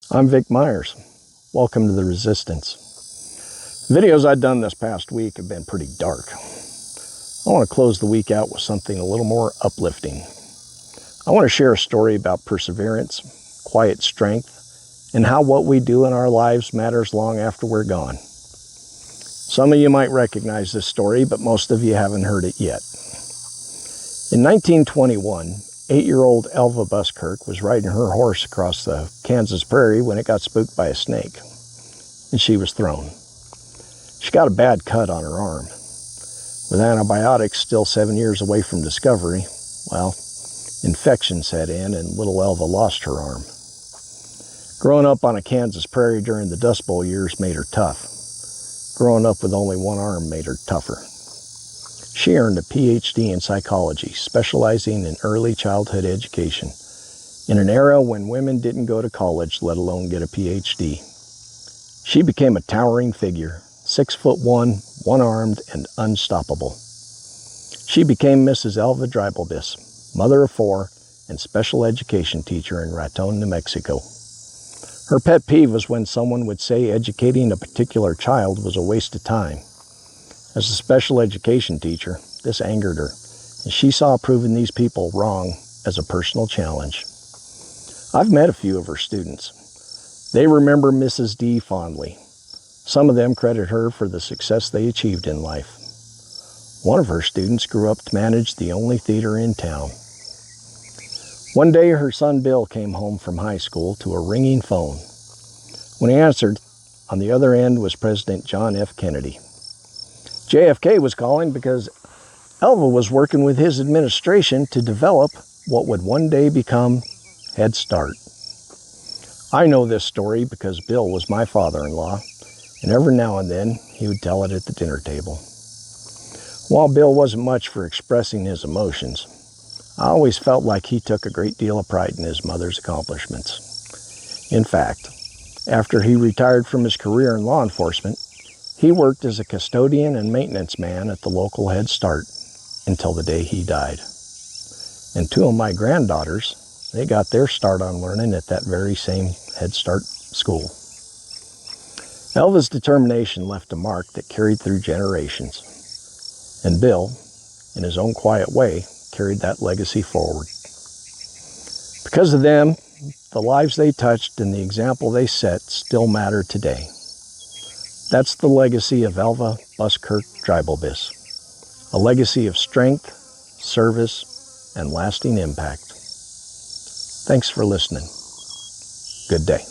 I'm Vic Myers. Welcome to The Resistance. The videos I've done this past week have been pretty dark. I want to close the week out with something a little more uplifting. I want to share a story about perseverance, quiet strength, and how what we do in our lives matters long after we're gone. Some of you might recognize this story, but most of you haven't heard it yet. In 1921, 8-year-old Elva Buskirk was riding her horse across the Kansas prairie when it got spooked by a snake, and she was thrown. She got a bad cut on her arm. With antibiotics still 7 years away from discovery, well, infection set in and little Elva lost her arm. Growing up on a Kansas prairie during the Dust Bowl years made her tough. Growing up with only one arm made her tougher. She earned a PhD in psychology, specializing in early childhood education, in an era when women didn't go to college, let alone get a PhD. She became a towering figure, 6'1", one-armed, and unstoppable. She became Mrs. Elva Dreibelbis, mother of 4, and special education teacher in Raton, New Mexico. Her pet peeve was when someone would say educating a particular child was a waste of time. As a special education teacher, this angered her, and she saw proving these people wrong as a personal challenge. I've met a few of her students. They remember Mrs. D fondly. Some of them credit her for the success they achieved in life. One of her students grew up to manage the only theater in town. One day, her son Bill came home from high school to a ringing phone. When he answered, on the other end was President John F. Kennedy. JFK was calling because Elva was working with his administration to develop what would one day become Head Start. I know this story because Bill was my father-in-law, and every now and then he would tell it at the dinner table. While Bill wasn't much for expressing his emotions, I always felt like he took a great deal of pride in his mother's accomplishments. In fact, after he retired from his career in law enforcement, he worked as a custodian and maintenance man at the local Head Start until the day he died. And 2 of my granddaughters, they got their start on learning at that very same Head Start school. Elva's determination left a mark that carried through generations. And Bill, in his own quiet way, carried that legacy forward. Because of them, the lives they touched and the example they set still matter today. That's the legacy of Elva Buskirk Dreibelbis, a legacy of strength, service, and lasting impact. Thanks for listening. Good day.